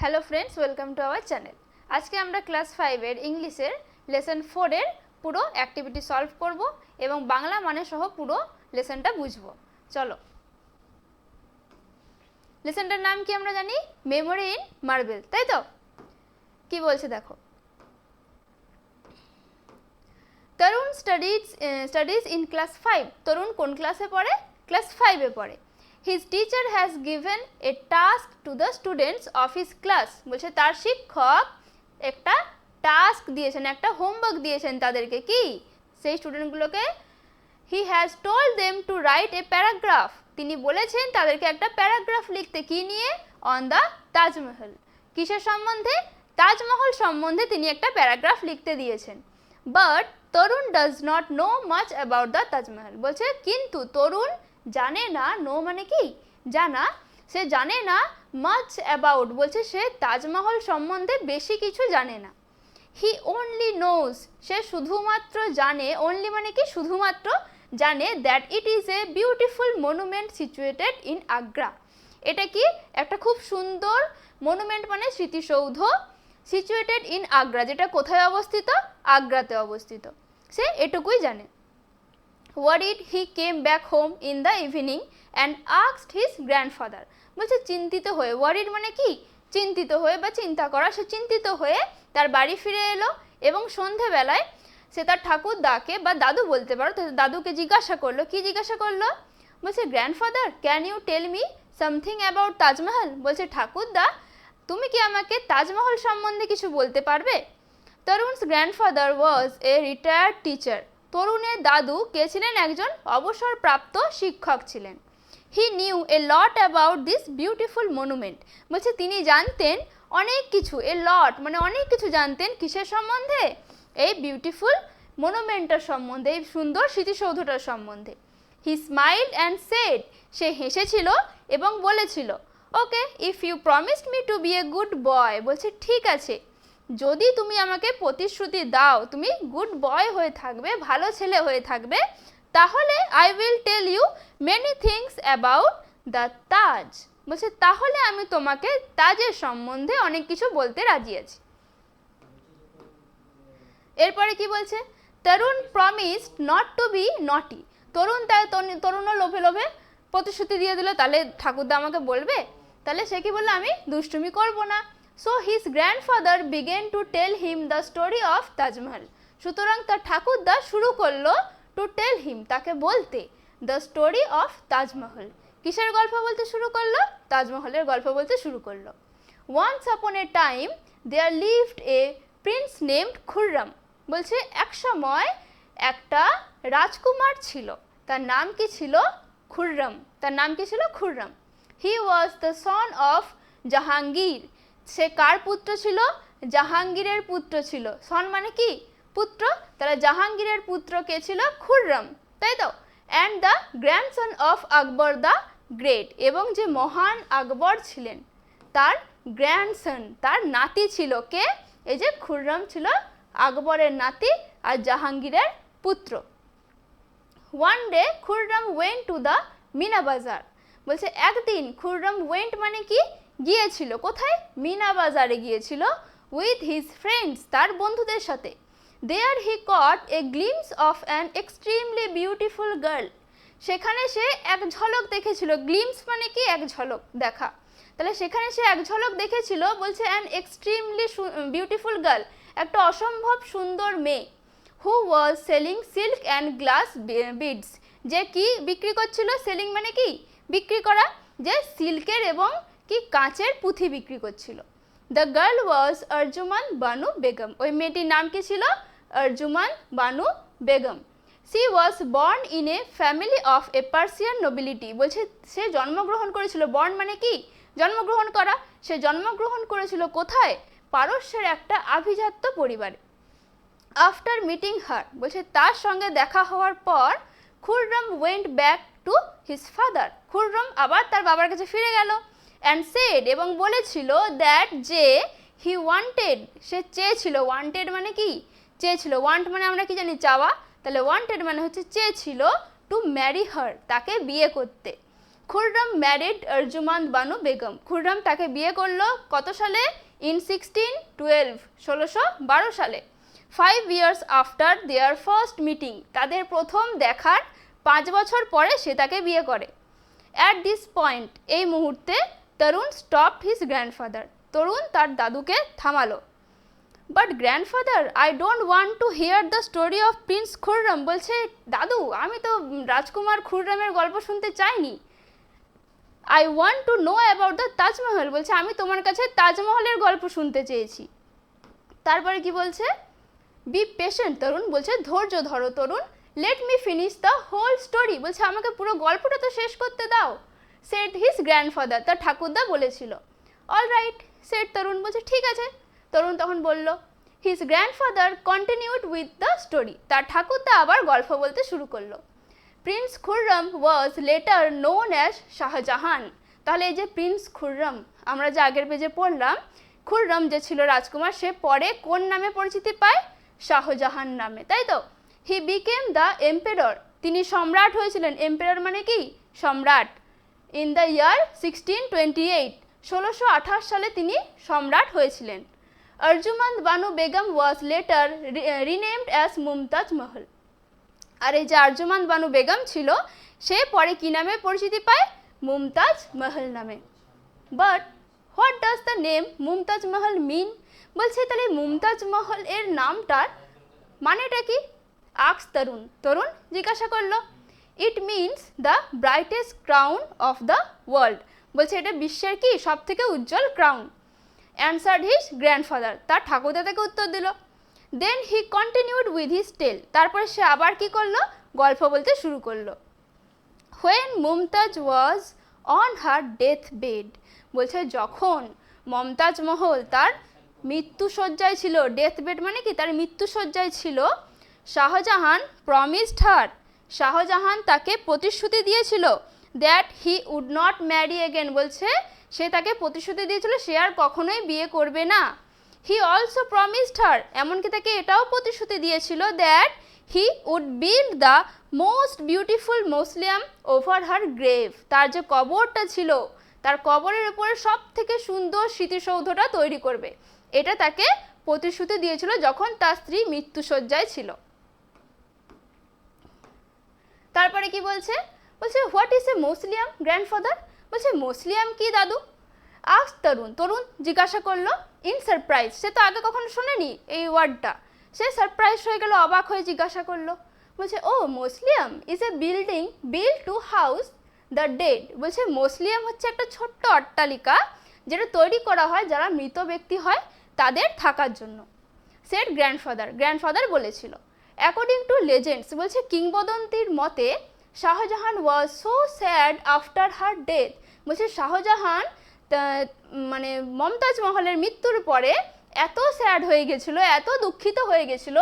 Hello friends, welcome to our channel. আজকে আমরা class 5-এর ইংলিশের লেসন 4-এর পুরো অ্যাক্টিভিটি সলভ করব এবং বাংলা মানে সহ পুরো লেসনটা বুঝব। চলো, লেসনটার নাম কি আমরা জানি? মেমোরি ইন মার্বেল, তাই তো? কি বলছে দেখো। তরুণ স্টাডিজ ইন ক্লাস 5। তরুণ কোন ক্লাসে পড়ে? ক্লাস 5-এ পড়ে। His teacher has given a task to the students of his class. বলছে তার শিক্ষক একটা টাস্ক দিয়েছেন, একটা হোমওয়ার্ক দিয়েছেন তাদেরকে। কি? সেই স্টুডেন্টগুলোকে he has told them to write a paragraph. তিনি বলেছেন তাদেরকে একটা প্যারাগ্রাফ লিখতে। কি নিয়ে? On the Taj Mahal. কিসের সম্বন্ধে? তাজমহল সম্বন্ধে তিনি একটা প্যারাগ্রাফ লিখতে দিয়েছেন। But Tarun does not know much about the Taj Mahal. বলছে কিন্তু তরুণ জানে না। নো মানে কি? জানা। সে জানে না মাচ অ্যাবাউট, বলছে সে তাজমহল সম্বন্ধে বেশি কিছু জানে না। হি ওনলি নোজ, সে শুধুমাত্র জানে। ওনলি মানে কি? শুধুমাত্র জানে that it is a beautiful monument situated in Agra. এটা কি? একটা খুব সুন্দর মনুমেন্ট মানে স্মৃতিসৌধ, সিচুয়েটেড ইন আগ্রা, যেটা কোথায় অবস্থিত? আগ্রাতে অবস্থিত। সে এটুকুই জানে। Worried, he came back home in the evening and asked his grandfather. বলছে চিন্তিত হয়ে। ওয়ারিড মানে কি? চিন্তিত হয়ে বা চিন্তা করা। সে চিন্তিত হয়ে তার বাড়ি ফিরে এলো এবং সন্ধেবেলায় সে তার ঠাকুরদাকে বা দাদু বলতে পারো, দাদুকে জিজ্ঞাসা করলো। কি জিজ্ঞাসা করলো? বলছে grandfather, can you tell me something about Taj Mahal. বলছে ঠাকুরদা, তুমি কি আমাকে তাজমহল সম্বন্ধে কিছু বলতে পারবে? Tarun's grandfather was a retired teacher. তরুণের দাদু কে ছিলেন? একজন অবসরপ্রাপ্ত শিক্ষক ছিলেন। He knew a lot about this beautiful monument. বলছে তিনি জানতেন অনেক কিছু। এ লট মানে অনেক কিছু জানতেন। কিসের সম্বন্ধে? এই বিউটিফুল মনুমেন্টটার সম্বন্ধে, এই সুন্দর স্মৃতিসৌধটার সম্বন্ধে। হি স্মাইল্ড অ্যান্ড সেড, সে হেসেছিল এবং বলেছিল, okay if you promised me to be a good boy. বলছে ঠিক আছে, যদি তুমি আমাকে প্রতিশ্রুতি দাও তুমি গুড বয় হয়ে থাকবে, ভালো ছেলে হয়ে থাকবে, তাহলে I will tell you many things about the Taj. বলছে তাহলে আমি তোমাকে তাজের সম্বন্ধে অনেক কিছু বলতে রাজি আছি। এরপরে কি বলছে? তরুণ প্রমিসড নট টু বি নটি। তরুণও লোভে লোভে প্রতিশ্রুতি দিয়ে দিল, তাহলে ঠাকুরদা আমাকে বলবে। তাহলে সে কি বললো? আমি দুষ্টুমি করব না। So his grandfather began to tell him the story of Taj Mahal. সুতরাং তার ঠাকুরদা শুরু করলো to tell him, তাকে বলতে, the story of Taj Mahal. কিসের গল্প বলতে শুরু করলো? তাজমহলের গল্প বলতে শুরু করলো। Once upon a time there lived a prince named Khurram. বলছে এক সময় একটা রাজকুমার ছিল, তার নাম কি ছিল? খুররম। তার নাম কি ছিল? Khurram. He was the son of Jahangir. সে কার পুত্র ছিল? জাহাঙ্গীরের পুত্র ছিল। সন মানে কি? পুত্র। তাহলে জাহাঙ্গীরের পুত্র কে ছিল? খুররম, তাই তো? And the grandson of Akbar the great, এবং যে মহান আকবর ছিলেন তার গ্র্যান্ডসন, তার নাতি ছিল। কে? এই যে খুররম ছিল আকবরের নাতি আর জাহাঙ্গীরের পুত্র। One day Khurram went to the Meena Bazaar. বলছে একদিন খুররম ওয়েন্ট মানে কি? গিয়েছিল। কোথায়? মিনা বাজারে গিয়েছিল। উইথ হিজ ফ্রেন্ডস, তার বন্ধুদের সাথে। There he caught a glimpse of an extremely beautiful girl. সেখানে সে এক ঝলক দেখেছিল। গ্লিমস মানে কি? এক ঝলক দেখা। তাহলে সেখানে সে এক ঝলক দেখেছিল। বলছে অ্যান এক্সট্রিমলি বিউটিফুল গার্ল, একটা অসম্ভব সুন্দর মেয়ে। Who was selling silk and glass beads, যে কি বিক্রি করছিল? সেলিং মানে কি? বিক্রি করা। যে সিল্কের এবং কি কাঁচের পুঁথি বিক্রি করছিল। The girl was Arjuman Banu Begum. ওই মেয়েটির নাম কি ছিল? Arjuman Banu Begum. C was born in a family of A Persian nobility. বলছে সে জন্মগ্রহণ করেছিল। বর্ন মানে কি? জন্মগ্রহণ করা। সে জন্মগ্রহণ করেছিল কোথায়? পারস্যের একটা আভিজাত্য পরিবারে। আফটার মিটিং হার, বলছে তার সঙ্গে দেখা হওয়ার পর, Khurram went back to his father. Khurram আবার তার বাবার কাছে ফিরে গেল। অ্যান্ড সেড, এবং বলেছিল, দ্যাট যে হি ওয়ান্টেড, সে চেয়েছিল। ওয়ান্টেড মানে কি? চেয়েছিল। ওয়ান্ট মানে আমরা কি জানি? চাওয়া। তাহলে ওয়ান্টেড মানে হচ্ছে চেয়েছিল, টু ম্যারি হার, তাকে বিয়ে করতে। খুররম ম্যারিড আরজুমান্দ বানু বেগম। খুররম তাকে বিয়ে করলো কত সালে? ইন 1612, 1612 সালে। 5 years after their first meeting, তাদের প্রথম দেখার 5 বছর পরে সে তাকে বিয়ে করে। অ্যাট দিস পয়েন্ট, এই মুহূর্তে তরুণ স্টপড হিজ গ্র্যান্ডফাদার, তরুণ তার দাদুকে থামালো। But grandfather, I don't want to here the story of Prince Khurram. বলছে, দাদু আমি তো রাজকুমার খুররমের গল্প শুনতে চাইনি। I want to know about the Taj Mahal. বলছে আমি তোমার কাছে তাজমহলের গল্প শুনতে চেয়েছি। তারপরে কি বলছে? বি পেশেন্ট তরুণ, বলছে ধৈর্য ধরো Tarun. Let me finish the whole story, বলছে আমাকে পুরো গল্পটা তো শেষ করতে দাও। সেড হিজ গ্র্যান্ডফাদার, তার ঠাকুরদা বলেছিল। অল রাইট সেড তরুণ, বলছে ঠিক আছে। তরুণ তখন বলল, his grandfather continued with the story, তার ঠাকুরদা আবার গল্প বলতে শুরু করলো। প্রিন্স খুররম ওয়াজ লেটার নোন অ্যাজ শাহজাহান। তাহলে এই যে প্রিন্স খুররম, আমরা যে আগের পেজে পড়লাম, খুররম যে ছিল রাজকুমার, সে পরে কোন নামে পরিচিতি পায়? শাহজাহান নামে, তাই তো। হি বিকেম দ্য এম্পেরর, তিনি সম্রাট হয়েছিলেন। এম্পেরর মানে কি? সম্রাট। ইন দ্য ইয়ার 1628, 1628 সালে তিনি সম্রাট হয়েছিলেন। আরজুমান্দ বানু বেগম ওয়াজ লেটার রিনেমড অ্যাজ মুমতাজ মহল। আর এই যে আরজুমান্দ বানু বেগম ছিল, সে পরে কি নামে পরিচিতি পায়? মুমতাজ মহল নামে। But what does the name Mumtaz মহল মিন? বলছে তাহলে মুমতাজ মহল এর নামটার মানেটা কি? আক্স তরুণ, তরুণ জিজ্ঞাসা করলো। It means the brightest crown of the world. বলছে এটা বিশ্বের কি সব থেকে উজ্জ্বল ক্রাউন। অ্যান্সার্ড হিজ গ্র্যান্ডফাদার, তার ঠাকুরদা তাকে উত্তর দিল। দেন হি কন্টিনিউড উইথ হিজ টেল, তারপরে সে আবার কি করলো? গল্প বলতে শুরু করলো। When Mumtaz was on her death bed, বলছে যখন মমতাজ মহল তার মৃত্যুশয্যায় ছিল, ডেথ বেড মানে কি? তার মৃত্যুশয্যায় ছিল। শাহজাহান প্রমিসড হার, শাহজাহান তাকে প্রতিশ্রুতি দিয়েছিল that he would not marry again. বলছে সে তাকে প্রতিশ্রুতি দিয়েছিল সে আর কখনোই বিয়ে করবে না। হি অলসো প্রমিসড হার, এমনকি তাকে এটাও প্রতিশ্রুতি দিয়েছিল that he would build the most beautiful mausoleum over her grave, তার যে কবরটা ছিল তার কবরের উপরে সব থেকে সুন্দর স্মৃতিসৌধটা তৈরি করবে। এটা তাকে প্রতিশ্রুতি দিয়েছিল যখন তার স্ত্রী মৃত্যুশয্যায় ছিল। তারপরে কি বলছে? বলছে হোয়াট ইজ এ মৌসলিয়াম গ্র্যান্ডফাদার? বলছে মৌসলিয়াম কি দাদু? আস্ক তরুণ, তরুণ জিজ্ঞাসা করলো। ইন সারপ্রাইজ, সে তো আগে কখনো শোনেনি এই ওয়ার্ডটা। সে সারপ্রাইজ হয়ে গেল, অবাক হয়ে জিজ্ঞাসা করলো। বলছে ও mausoleum is a building built to house the dead. বলছে মৌসলিয়াম হচ্ছে একটা ছোট্ট অট্টালিকা যেটা তৈরি করা হয় যারা মৃত ব্যক্তি হয় তাদের থাকার জন্য। সেড গ্র্যান্ডফাদার, গ্র্যান্ডফাদার বলেছিল। অ্যাকর্ডিং টু লেজেন্ডস, বলছে কিংবদন্তির মতে Shahjahan was so sad after her death. বলছে শাহজাহান মানে মমতাজ মহলের মৃত্যুর পরে এত স্যাড হয়ে গেছিল, এত দুঃখিত হয়ে গেছিল,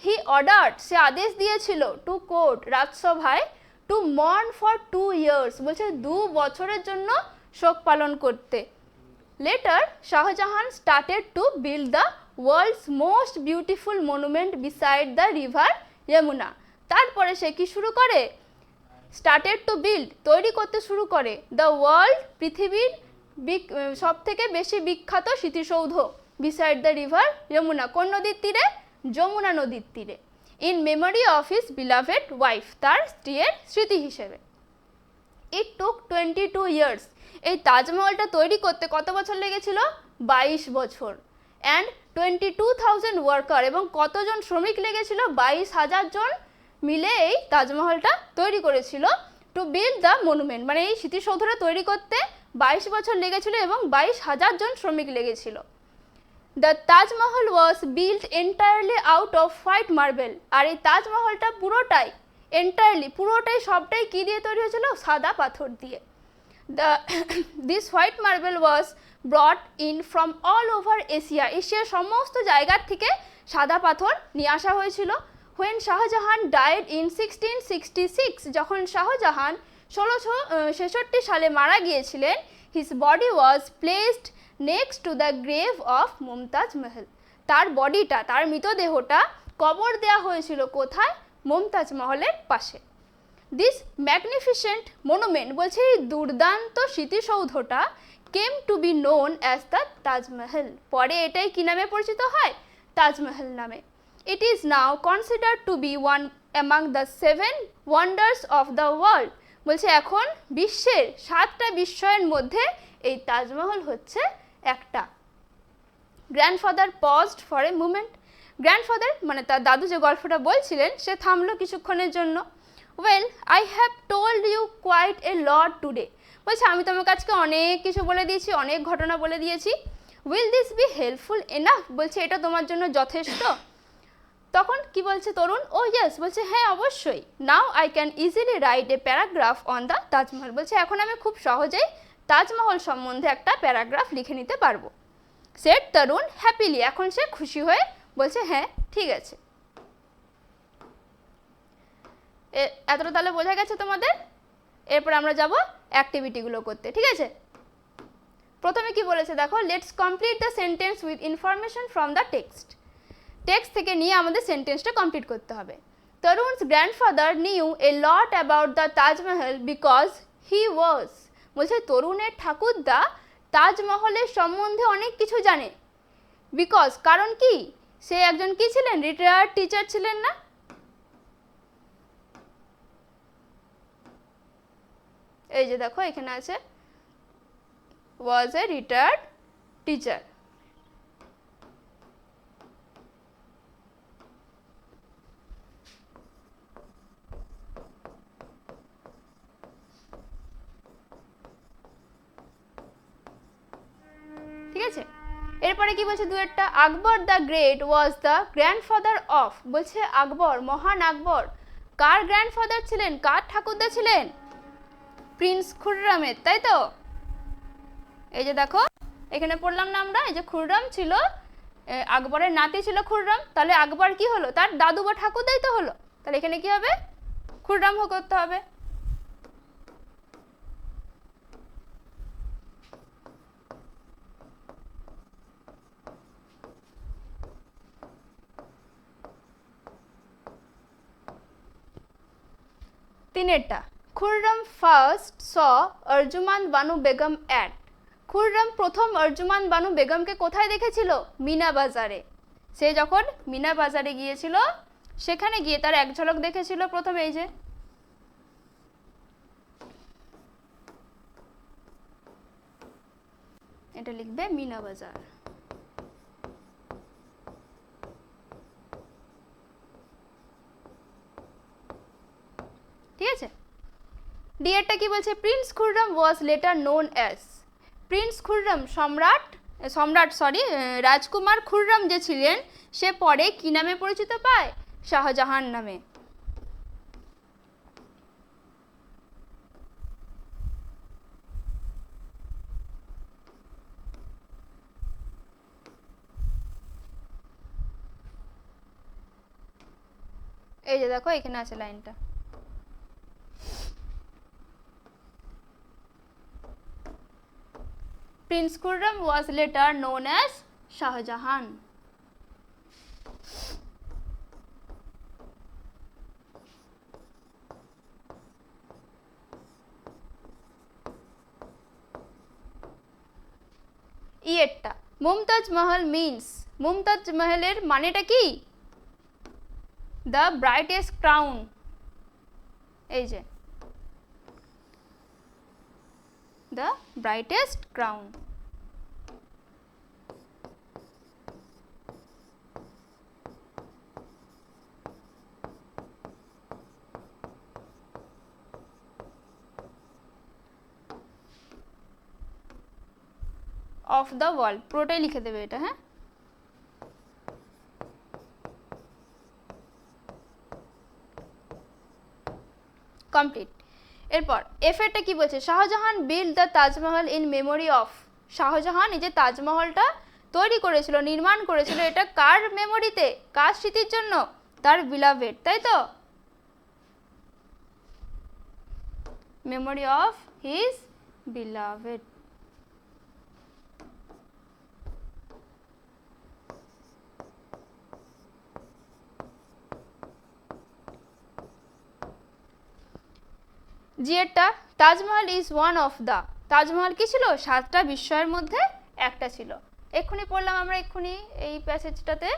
হি অর্ডার্ড, সে আদেশ দিয়েছিল টু কোর্ট, রাজসভায়, টু মর্ন ফর 2 years, বলছে 2 বছরের জন্য শোক পালন করতে। Later Shah Jahan started to build the world's most beautiful monument beside the river Yamuna. তারপরে সে কি শুরু করে? স্টার্টেড টু বিল্ড, তৈরি করতে শুরু করে, দ্য ওয়ার্ল্ড, পৃথিবীর সব থেকে বেশি বিখ্যাত স্মৃতিসৌধ, বিসাইড দ্য রিভার যমুনা, কোন নদীর তীরে? যমুনা নদীর তীরে। In memory of his beloved wife, তার স্ত্রীর স্মৃতি হিসেবে। ইট টুক 22 years, এই তাজমহলটা তৈরি করতে কত বছর লেগেছিল? 22 বছর। অ্যান্ড 22,000 ওয়ার্কার, এবং কতজন শ্রমিক লেগেছিল? 22,000 জন মিলে এই তাজমহলটা তৈরি করেছিল। টু বিল্ড দ্য মনুমেন্ট, মানে এই স্মৃতিসৌধটা তৈরি করতে 22 বছর লেগেছিল এবং 22,000 জন শ্রমিক লেগেছিল। The Taj Mahal was build entirely out of white marble, আর এই তাজমহলটা পুরোটাই এন্টায়ারলি, পুরোটাই সবটাই কী দিয়ে তৈরি হয়েছিল? সাদা পাথর দিয়ে। This white marble was ব্রট in from all over Asia, এশিয়ার সমস্ত জায়গার থেকে সাদা পাথর নিয়ে আসা হয়েছিল। হোয়েন শাহজাহান ডায়েড ইন 1666, যখন শাহজাহান 1666 সালে মারা গিয়েছিলেন, his body was placed next to the grave of Mumtaz মহল, তার বডিটা, তার মৃতদেহটা কবর দেওয়া হয়েছিল কোথায়? মুমতাজ মহলের পাশে। দিস ম্যাগনিফিসেন্ট মনুমেন্ট বলছে এই দুর্দান্ত স্মৃতিসৌধটা came to be known as the Taj Mahal, পরে এটাই কি নামে পরিচিত হয়? তাজমহল নামে। It is now considered to be one among the 7 wonders of the world, বলছে এখন বিশ্বের 7টা বিস্ময়ের মধ্যে এই তাজমহল হচ্ছে একটা। Grandfather paused for a moment, grandfather মানে তার দাদু যে গল্পটা বলছিলেন সে থামলো কিছুক্ষণের জন্য। Well I have told you quite a lot today, বলছে আমি তোমাকে আজকে অনেক কিছু বলে দিয়েছি, অনেক ঘটনা বলে দিয়েছি। Will this be helpful enough, বলছে এটা তোমার জন্য যথেষ্ট? তখন কি বলছে তরুণ? ও ইয়েস, বলছে হ্যাঁ অবশ্যই। Now I can easily write a paragraph on the Taj Mahal, বলছে এখন আমি খুব সহজেই তাজমহল সম্বন্ধে একটা প্যারাগ্রাফ লিখে নিতে পারবো। সেট তরুণ হ্যাপিলি, এখন সে খুশি হয়ে বলছে হ্যাঁ ঠিক আছে। এতটা তাহলে বোঝা গেছে তোমাদের? এরপর আমরা যাব অ্যাক্টিভিটিগুলো করতে, ঠিক আছে? প্রথমে কি বলেছে দেখো, let's complete the sentence with information from the text, text থেকে নিয়ে আমাদের সেন্টেন্সটা কমপ্লিট করতে হবে। Tarun's grandfather knew a lot about the Taj Mahal because he was, বলছে তরুণের ঠাকুরদা তাজমহলের সম্বন্ধে অনেক কিছু জানে। বিকজ কারণ কি, সে একজন কি ছিলেন? রিটায়ার্ড টিচার ছিলেন না? এই যে দেখো এখানে আছে ওয়াজ এ রিটায়ার্ড টিচার। ঠিক আছে, এরপরে কি বলছে দুয়েরটা, Akbar the great was the grandfather of, বলছে আকবর মহান আকবর কার গ্র্যান্ডফাদার ছিলেন, কার ঠাকুরদা ছিলেন? প্রিন্স খুররামের, তাই তো? এই যে দেখো এখানে পড়লাম না আমরা, এই যে খুররাম ছিল আকবরের নাতি ছিল খুররাম, তাহলে আকবর কি হলো? তার দাদু বা ঠাকুরদাই তো হলো, তাহলে এখানে কি হবে? খুররাম করতে হবে। তিনেরটা, Khurram first saw Arjumand Banu Begum at, Khurram প্রথম অর্জুমান বানু বেগমকে কোথায় দেখেছিল? মিনা বাজারে। সে যখন মিনা বাজারে গিয়েছিল সেখানে গিয়ে তার এক ঝলক দেখেছিল প্রথমে, এই যে এটা লিখবে মিনা বাজার। ঠিক আছে, ডিয়ারটা কি বলছে, prince Khurram was later known as, prince Khurram রাজকুমার খুররাম যে ছিলেন সে পরে কি নামে পরিচিত পায়? শাহজাহান নামে। এই যে দেখো এখানে আছে লাইনটা। Prince Khurram was later known as Shahjahan. ইয়েরটা, Mumtaz Mahal means, Mumtaz মহলের মানেটা কি? দ্য ব্রাইটেস্ট ক্রাউন, এই যে the brightest crown. Of the world পুরোটাই লিখে দেবে এটা, হ্যাঁ? কমপ্লিট। এরপর এফেরটা কি বলছে, Shahjahan build the Taj Mahal in memory of, Shahjahan এই যে তাজমহলটা তৈরি করেছিল, নির্মাণ করেছিল, এটা কার মেমোরিতে, কার স্মৃতির জন্য? তার বিলাভেড, তাই তো? Memory of his beloved. জি এরটা, Taj Mahal is one of the, Taj Mahal কি ছিল? 7টা বিস্ময়ের মধ্যে একটা ছিল। এক্ষুনি পড়লাম আমরা এক্ষুনি এই প্যাসেজটাতে।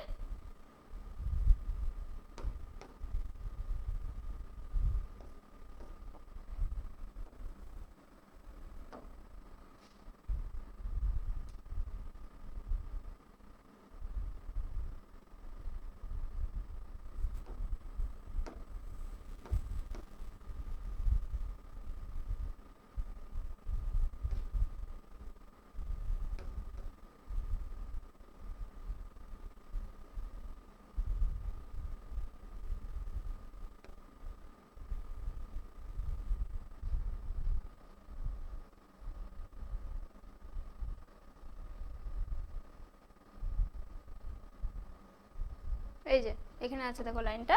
এই যে এখানে আছে দেখো লাইনটা,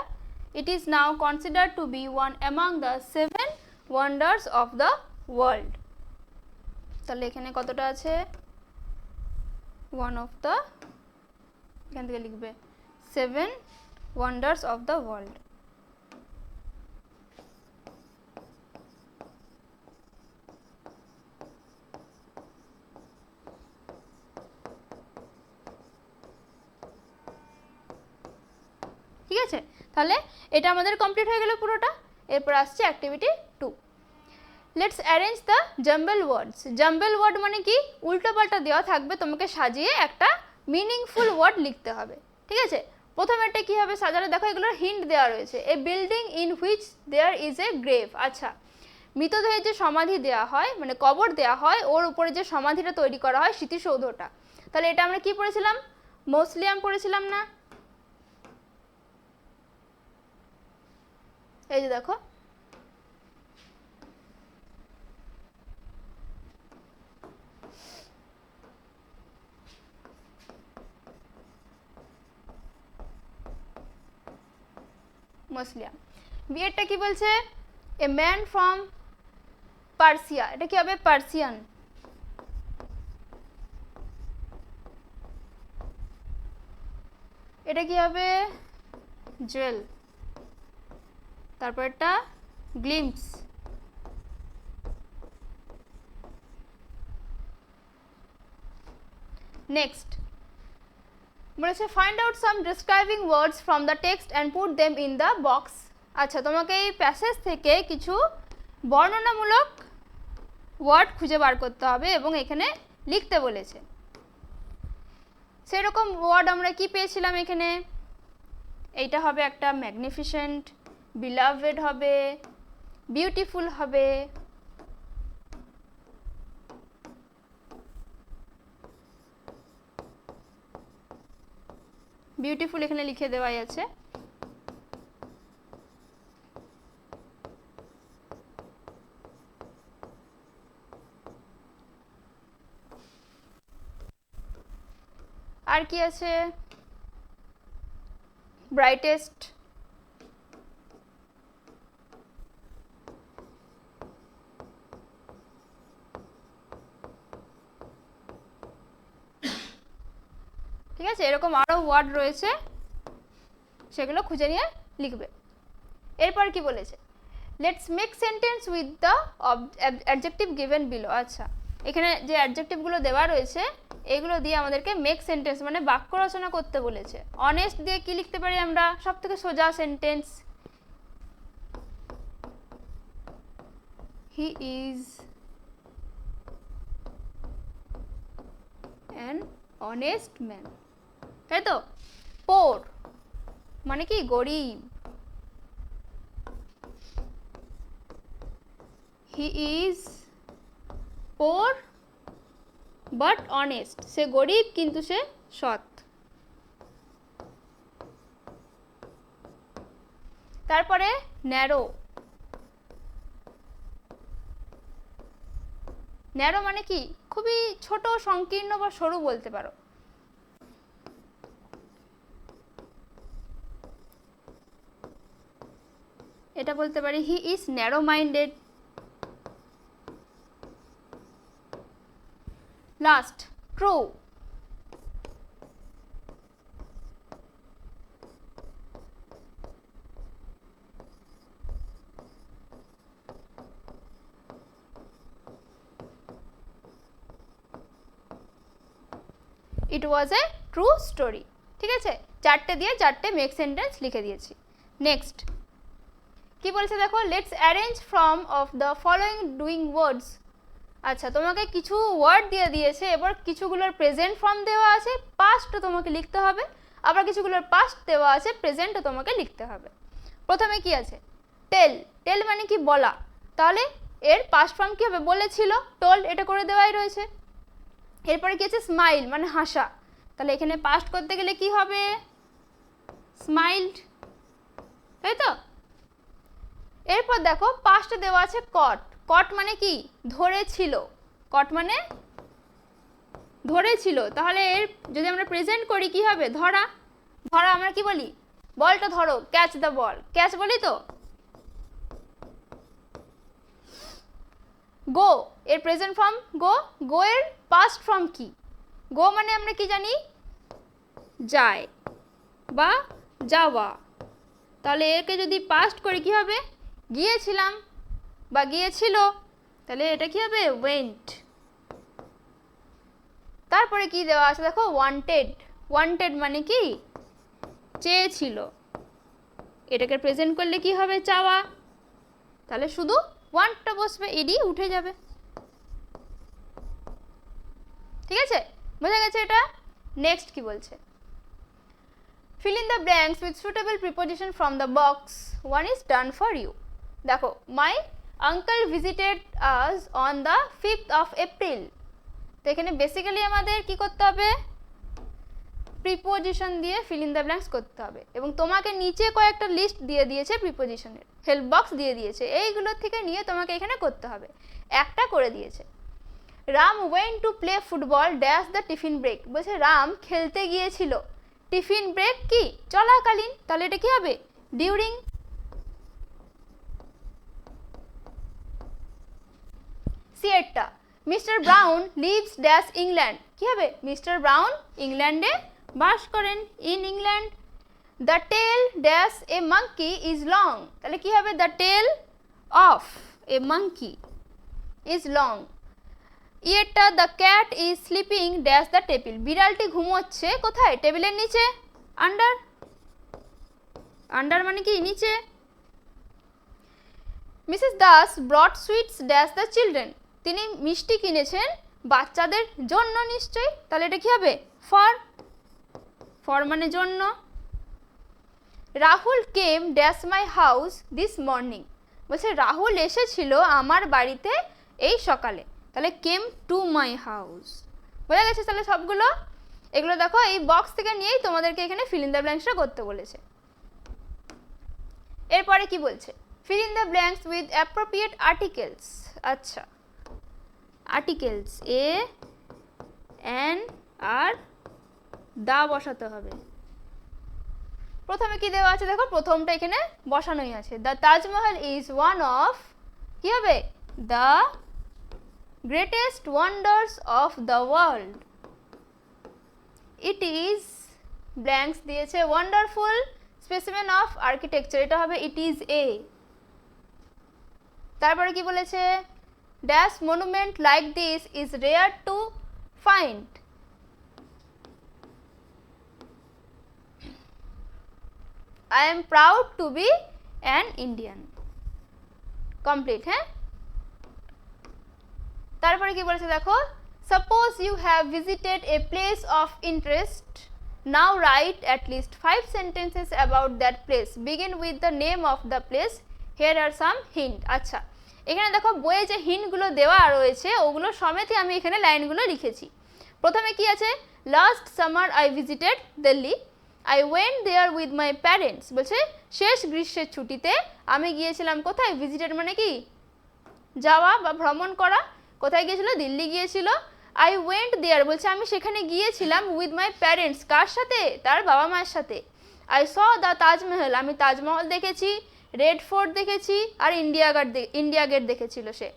it is now considered to be one among the 7 wonders of the world. তাহলে এখানে কতটা আছে? ওয়ান অফ দ্য, এখান থেকে লিখবে 7 ওয়ান্ডার্স অফ দ্য ওয়ার্ল্ড। ঠিক আছে, তাহলে এটা আমাদের কমপ্লিট হয়ে গেল পুরোটা। এরপর আসছে activity 2। Let's arrange the jumble words. Jumble word মানে কি? উল্টো পাল্টা দেওয়া থাকবে, তোমাকে সাজিয়ে একটা মিনিংফুল ওয়ার্ড লিখতে হবে। ঠিক আছে, প্রথমেরটা কি হবে সাজানো? দেখো এগুলোর হিন্ট দেওয়া রয়েছে। A building in which there is a grave. আচ্ছা, মৃতদেহের যে সমাধি দেওয়া হয়, মানে কবর দেওয়া হয়, ওর উপরে যে সমাধিটা তৈরি করা হয়, স্মৃতিসৌধটা। তাহলে এটা আমরা কি পড়েছিলাম? মৌসলিয়াম পড়েছিলাম না? এই যে দেখো, মসলিয়াম। বিয়েরটা কি বলছে? A man from Persia. এটা কি হবে? পার্সিয়ান। এটা কি হবে? জুয়েল। তারপর এটা গ্লিমস। নেক্সট বলেছে find out some describing words from the text and put them in the box. আচ্ছা, তোমাকে এই প্যাসেজ থেকে কিছু বর্ণনামূলক ওয়ার্ড খুঁজে বার করতে হবে এবং এখানে লিখতে বলেছে। সেরকম ওয়ার্ড আমরা কি পেয়েছিলাম এখানে? এইটা হবে একটা ম্যাগনিফিসেন্ট, বিলাভেড হবে, বিউটিফুল হবে, বিউটিফুল এখানে লিখে দেওয়াই আছে। আর কি আছে? ব্রাইটেস্ট, ঠিক আছে, এরকম আরো ওয়ার্ড রয়েছে, সেগুলো খুঁজে নিয়ে লিখবে। এরপর কি বলেছে? Let's make sentence with the adjective given below. আচ্ছা, এখানে যে অ্যাডজেক্টিভগুলো দেওয়া রয়েছে এগুলো দিয়ে আমাদেরকে মেক সেন্টেন্স মানে বাক্য রচনা করতে বলেছে। অনেস্ট দিয়ে কি লিখতে পারি আমরা? সব থেকে সোজা sentence, he is an honest man, তাই তো? পোর মানে কি? গরিব। He is poor but honest, সে গরিব কিন্তু সে সৎ। তারপরে ন্যারো, ন্যারো মানে কি? খুবই ছোট, সংকীর্ণ বা সরু বলতে পারো। এটা বলতে পারি he is narrow minded. Last true, it was a true story. ঠিক আছে, চারটে দিয়ে চারটে মেক সেন্টেন্স লিখে দিয়েছি। নেক্সট কি বলছে দেখো, let's arrange from of the following doing ওয়ার্ডস। আচ্ছা, তোমাকে কিছু ওয়ার্ড দিয়ে দিয়েছে, এবার কিছুগুলোর প্রেজেন্ট ফর্ম দেওয়া আছে, পাস্টও তোমাকে লিখতে হবে, আবার কিছুগুলোর পাস্ট দেওয়া আছে, প্রেজেন্টও তোমাকে লিখতে হবে। প্রথমে কি আছে, টেল। টেল মানে কি, বলা, তাহলে এর পাস্ট ফর্ম কি হবে, বলেছিল, টোল্ড, এটা করে দেওয়াই রয়েছে। এরপরে কি আছে, স্মাইল মানে হাসা, তাহলে এখানে পাস্ট করতে গেলে কি হবে, স্মাইলড, তাই তো। এরপর দেখো পাস্টে দেওয়া আছে কট। কট মানে কি, ধরেছিল, কট মানে ধরেছিল, তাহলে এর যদি আমরা প্রেজেন্ট করি কি হবে, ধরা। ধরা আমরা কি বলি, বলটা ধরো, ক্যাচ দ্য বল, ক্যাচ বলি তো। গো, এর প্রেজেন্ট ফর্ম গো। গো এর পাস্ট ফর্ম কি, গো মানে আমরা কি জানি, যায় বা যাওয়া, তাহলে একে যদি পাস্ট করি কি হবে, গিয়েছিলাম বা গিয়েছিল, তাহলে এটা কি হবে, ওয়েন্ট। তারপরে কি দেওয়া আছে দেখো, ওয়ান্টেড। ওয়ান্টেড মানে কি, চেয়েছিল, এটাকে প্রেজেন্ট করলে কি হবে, চাওয়া, তাহলে শুধু ওয়ান্টটা বসবে, ইডি উঠে যাবে। ঠিক আছে, বোঝা গেছে এটা। নেক্সট কি বলছে, fill in the blanks with suitable preposition from the box, one is done for you। দেখো, my uncle visited us on the 5th of April। তো এখানে বেসিক্যালি আমাদের কি করতে হবে, প্রিপোজিশন দিয়ে fill in the blanks করতে হবে, এবং তোমাকে নিচে কয়েকটা লিস্ট দিয়ে দিয়েছে প্রিপোজিশনের, হেল্প বক্স দিয়ে দিয়েছে, এইগুলোর থেকে নিয়ে তোমাকে এখানে করতে হবে। একটা করে দিয়েছে, Ram went to play football dash the tiffin break. বলছে রাম খেলতে গিয়েছিল, টিফিন ব্রেক কি, চলাকালীন, তাহলে এটা কি হবে, ডিউরিং। সিয়েরটা, mister Brown lives dash England, কি হবে, মিস্টার ব্রাউন ইংল্যান্ডে বাস করেন, in England. The tail dash a monkey is long, তাহলে কি হবে, the tail of a monkey is long. ইয়েরটা, the cat is sleeping dash the table, বিড়ালটি ঘুমোচ্ছে কোথায়, টেবিলের নিচে, আন্ডার। আন্ডার মানে কি, নিচে। Mrs Das ব্রট sweets dash the children, তিনি মিষ্টি কিনেছেন বাচ্চাদের জন্য নিশ্চয়ই, তাহলে এটা কি হবে, ফর। ফর মানে জন্য। Rahul came dash my house this morning, বলছে রাহুল এসেছিল আমার বাড়িতে এই সকালে, তাহলে কেম টু মাই হাউস। বোঝা গেছে তাহলে সবগুলো, এগুলো দেখো এই বক্স থেকে নিয়েই তোমাদেরকে এখানে fill in the blanks করতে বলেছে। এরপরে কি বলছে, fill in the blanks with appropriate articles। আচ্ছা, আর্টিকেলস, এ এন আর দা বসাতে হবে। প্রথমে কি দেওয়া আছে দেখো, প্রথমটা এখানে বসানোই আছে, the Taj Mahal is one of, কি হবে, the greatest wonders of the world. It is blanks দিয়েছে, ওয়ান্ডারফুল স্পেসিমেন অফ আর্কিটেকচার, এটা হবে ইট ইজ এ। তারপরে কি বলেছে, dash monument like this is rare to find. I am proud to be an Indian। Complete, হ্যাঁ। তারপরে কি বলেছে দেখো, suppose you have visited a place of interest, now write at least 5 sentences about that place, begin with the name of the place, here are some hint. আচ্ছা, এখানে দেখো বইয়ে যে হিন্টগুলো দেওয়া রয়েছে ওগুলো সমেতই আমি এখানে লাইনগুলো লিখেছি। প্রথমে কি আছে, last summer I visited Delhi, I went there with my parents। বলছে শেষ গ্রীষ্মের ছুটিতে আমি গিয়েছিলাম কোথায়, ভিজিটেড মানে কি, যাওয়া বা ভ্রমণ করা, কোথায় গিয়েছিল, দিল্লি গিয়েছিল। I went there বলছে আমি সেখানে গিয়েছিলাম with my parents, কার সাথে, তার বাবা মায়ের সাথে। I saw the তাজমহল, আমি তাজমহল দেখেছি, রেড ফোর্ট দেখেছি, আর ইন্ডিয়া গেট দেখেছিল সে।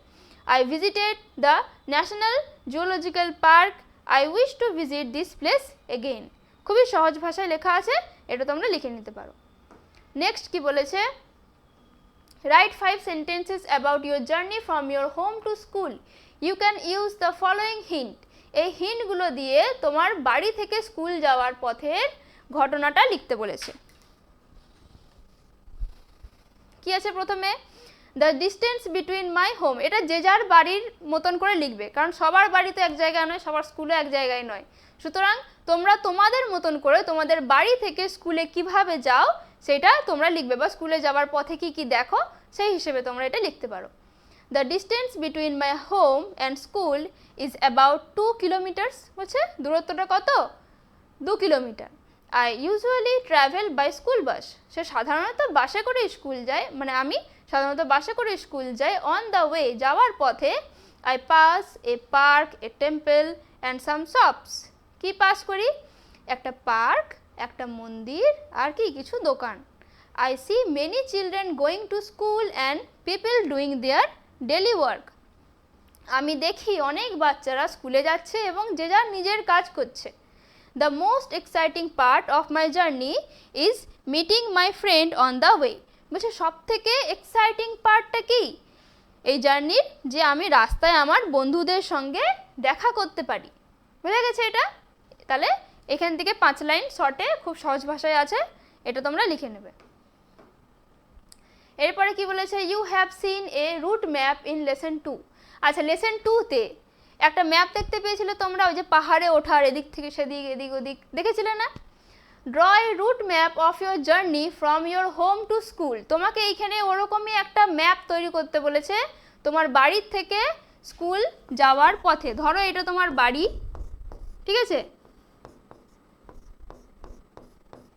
I visited the national zoological park, I wish to visit this place again। খুবই সহজ ভাষায় লেখা আছে, এটা তোমরা লিখে নিতে পারো। নেক্সট কি বলেছে, write 5 sentences about your journey from your home to school, you can use the following hint. এই হিন্টগুলো দিয়ে তোমার বাড়ি থেকে স্কুল যাওয়ার পথের ঘটনাটা লিখতে বলেছে। কি আছে প্রথমে, the distance between my home, এটা যে যার বাড়ির মতন করে লিখবে, কারণ সবার বাড়ি তো এক জায়গায় নয়, সবার স্কুলও এক জায়গায় নয়। সুতরাং তোমরা তোমাদের মতন করে তোমাদের বাড়ি থেকে স্কুলে কিভাবে যাও সেটা তোমরা লিখবে, বা স্কুলে যাওয়ার পথে কি কি দেখো সেই হিসেবে তোমরা এটা লিখতে পারো। The distance between my home and school is about 2 kilometres, বলছে দূরত্বটা কত, 2 kilometre. I usually travel by school bus, সে সাধারণত বাসে করে স্কুল যায়, মানে আমি সাধারণত বাসে করে স্কুল যাই। অন দ্য ওয়ে, যাওয়ার পথে, I pass a park, a temple and some shops, কি পাস করি, একটা পার্ক, একটা মন্দির, আর কি কিছু দোকান। I see many children going to school and people doing their daily work, আমি দেখি অনেক বাচ্চারা স্কুলে যাচ্ছে এবং যে যার নিজের কাজ করছে। The most exciting part of my journey is meeting my friend on the way, বলছে সব থেকে এক্সাইটিং পার্টটা কি, এই জার্নির, যে আমি রাস্তায় আমার বন্ধুদের সঙ্গে দেখা করতে পারি। বুঝে গেছে এটা? তাহলে এখান থেকে 5 লাইন শর্টে খুব সহজ ভাষায় আছে, এটা তোমরা লিখে নেবে। এরপরে কি বলেছে, you have seen a route map in lesson 2, আচ্ছা লেসন 2-তে একটা ম্যাপ দেখতে পেয়েছিলে তোমরা, ওই যে পাহাড়ে ওঠার, এদিক থেকে সেদিক এদিক ওদিক দেখেছিলে না। Draw A route map of your journey from your home to school, তোমাকে এইখানে ওরকমই একটা ম্যাপ তৈরি করতে বলেছে তোমার বাড়ির থেকে স্কুল যাওয়ার পথে। ধরো এটা তোমার বাড়ি, ঠিক আছে,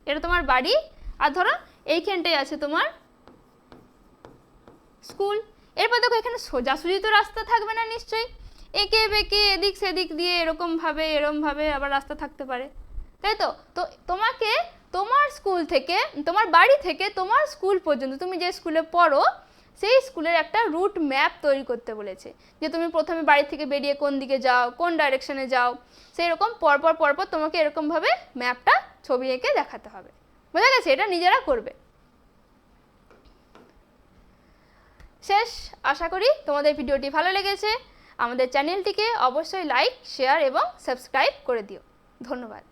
এটা তোমার বাড়ি, আর ধরো এইখানটাই আছে তোমার স্কুল। এরপর দেখো এখানে সোজাসুজি তো রাস্তা থাকবে না নিশ্চয়ই, এঁকে বেঁকে এদিক সেদিক দিয়ে এরমভাবে আবার রাস্তা থাকতে পারে, তাই তো। তো তোমাকে তোমার স্কুল থেকে, তোমার বাড়ি থেকে তোমার স্কুল পর্যন্ত, তুমি যে স্কুলে পড়ো সেই স্কুলের একটা রুট ম্যাপ তৈরি করতে বলেছে, যে তুমি প্রথমে বাড়ি থেকে বেরিয়ে কোন দিকে যাও, কোন ডাইরেকশনে যাও, সেই রকম পরপর তোমাকে এরকমভাবে ম্যাপটা ছবি এঁকে দেখাতে হবে। বোঝা গেছে? এটা নিজেরা করবে। শেষ, আশা করি তোমাদের ভিডিওটি ভালো লেগেছে। আমাদের চ্যানেলটিকে অবশ্যই লাইক, শেয়ার এবং সাবস্ক্রাইব করে দিও। ধন্যবাদ।